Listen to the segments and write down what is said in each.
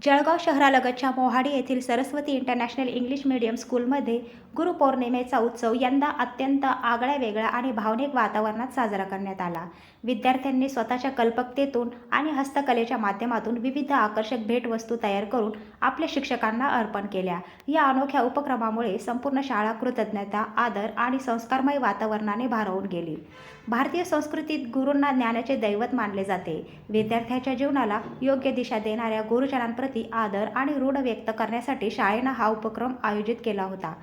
जळगाव शहरालगतच्या मोहाडी येथील Saraswati international English medium स्कूलमध्ये गुरुपौर्णिमेचा उत्सव यंदा अत्यंत आगळ्यावेगळ्या आणि भावनिक वातावरणात साजरा करण्यात आला. विद्यार्थ्यांनी स्वतःच्या कल्पकतेतून आणि हस्तकलेच्या माध्यमातून विविध आकर्षक भेटवस्तू तयार करून आपल्या शिक्षकांना अर्पण केल्या. या अनोख्या उपक्रमामुळे संपूर्ण शाळा कृतज्ञता, आदर आणि संस्कारमय वातावरणाने भारावून गेली. भारतीय संस्कृतीत गुरूंना ज्ञानाचे दैवत मानले जाते. विद्यार्थ्याच्या जीवनाला योग्य दिशा देणाऱ्या गुरुजनांप्रती आदर आणि ऋण व्यक्त करण्यासाठी शाळेनं हा उपक्रम आयोजित केला होता.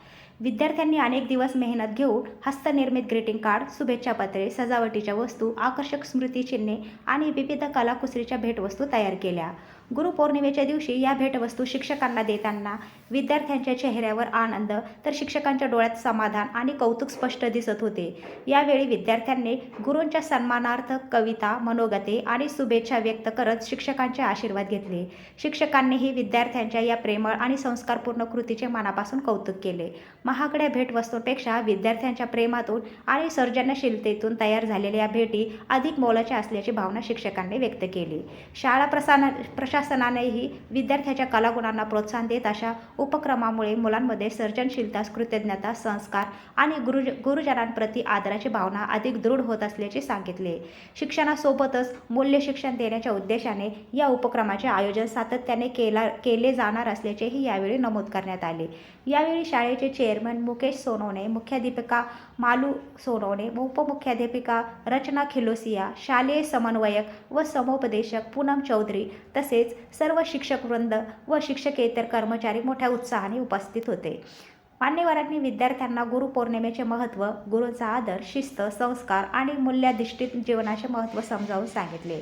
विद्यार्थ्यांनी अनेक दिवस मेहनत घेऊन हस्तनिर्मित ग्रीटिंग कार्ड, शुभेच्छा पत्रे, सजावटीच्या वस्तू, आकर्षक स्मृतिचिन्हे आणि विविध कलाकुसरीच्या भेटवस्तू तयार केल्या. गुरुपौर्णिमेच्या दिवशी या भेटवस्तू शिक्षकांना देताना विद्यार्थ्यांच्या चेहऱ्यावर आनंद तर शिक्षकांच्या डोळ्यात समाधान आणि कौतुक स्पष्ट दिसत होते. यावेळी विद्यार्थ्यांनी गुरूंच्या सन्मानार्थ कविता, मनोगते आणि शुभेच्छा व्यक्त करत शिक्षकांचे आशीर्वाद घेतले. शिक्षकांनीही विद्यार्थ्यांच्या या प्रेमळ आणि संस्कारपूर्ण कृतीचे मनापासून कौतुक केले. महागड्या भेटवस्तूंपेक्षा विद्यार्थ्यांच्या प्रेमातून आणि सर्जनशीलतेतून तयार झालेल्या भेटी अधिक मोलाच्या असल्याची भावना शिक्षकांनी व्यक्त केली. शाळा प्रशासनानेही विद्यार्थ्यांच्या कलागुणांना प्रोत्साहन देत अशा उपक्रमामुळे मुलांमध्ये सर्जनशीलता, कृतज्ञता, संस्कार आणि गुरुजनांप्रती आदराची भावना अधिक दृढ होत असल्याचे सांगितले. शिक्षणासोबतच मूल्य शिक्षण देण्याच्या उद्देशाने या उपक्रमाचे आयोजन सातत्याने केले जाणार असल्याचेही यावेळी नमूद करण्यात आले. यावेळी शाळेचे चेअरमन मुकेश सोनवणे, मुख्याध्यापिका मालू सोनवणे, उपमुख्याध्यापिका रचना खिलोसिया, शालेय समन्वयक व समुपदेशक पूनम चौधरी तसेच सर्व शिक्षकवृंद व शिक्षकेतर कर्मचारी मोठ्या उत्साहाने उपस्थित होते. मान्यवरांनी विद्यार्थ्यांना गुरुपौर्णिमेचे महत्त्व, गुरूंचा आदर, शिस्त, संस्कार आणि मूल्याधिष्ठित जीवनाचे महत्त्व समजावून सांगितले.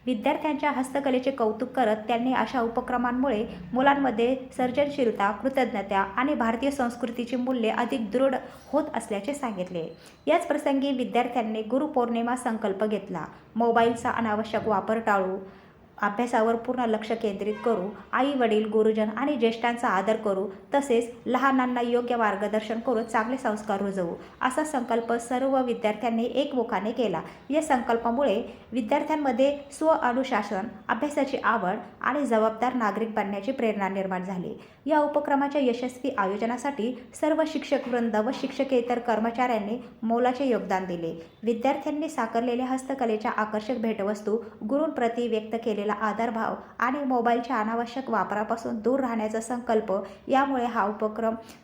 विद्यार्थ्यांच्या हस्तकलेचे कौतुक करत त्यांनी अशा उपक्रमांमुळे मुलांमध्ये सर्जनशीलता, कृतज्ञता आणि भारतीय संस्कृतीची मूल्ये अधिक दृढ होत असल्याचे सांगितले. याच प्रसंगी विद्यार्थ्यांनी गुरुपौर्णिमा संकल्प घेतला. मोबाईलचा अनावश्यक वापर टाळू, अभ्यासावर पूर्ण लक्ष केंद्रित करू, आई वडील, गुरुजन आणि ज्येष्ठांचा आदर करू, तसेच लहानांना योग्य मार्गदर्शन करून चांगले संस्कार रुजवू, असा संकल्प सर्व विद्यार्थ्यांनी एकमुखाने केला. या संकल्पामुळे विद्यार्थ्यांमध्ये स्व-अनुशासन, अभ्यासाची आवड आणि जबाबदार नागरिक बनण्याची प्रेरणा निर्माण झाली. या उपक्रमाच्या यशस्वी आयोजनासाठी सर्व शिक्षकवृंद व शिक्षकेतर कर्मचाऱ्यांनी मोलाचे योगदान दिले. विद्यार्थ्यांनी साकारलेल्या हस्तकलेच्या आकर्षक भेटवस्तू, गुरूंप्रती व्यक्त केलेला आदरभाव आणि मोबाईलच्या अनावश्यक वापरापासून दूर राहण्याचा संकल्प यामुळे हा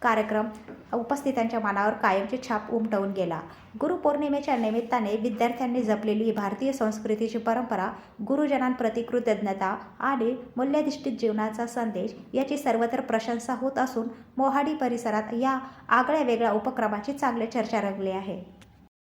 कार्यक्रम उपस्थितांच्या मनावर कायमची छाप उमटवून गेला. गुरुपौर्णिमेच्या निमित्ताने विद्यार्थ्यांनी जपलेली भारतीय संस्कृतीची परंपरा, गुरुजनांप्रती कृतज्ञता आणि मूल्याधिष्ठित जीवनाचा संदेश याची सर्वत्र प्रशंसा होत असून मोहाडी परिसरात या आगळ्या वेगळ्या उपक्रमाची चांगली चर्चा रंगली आहे.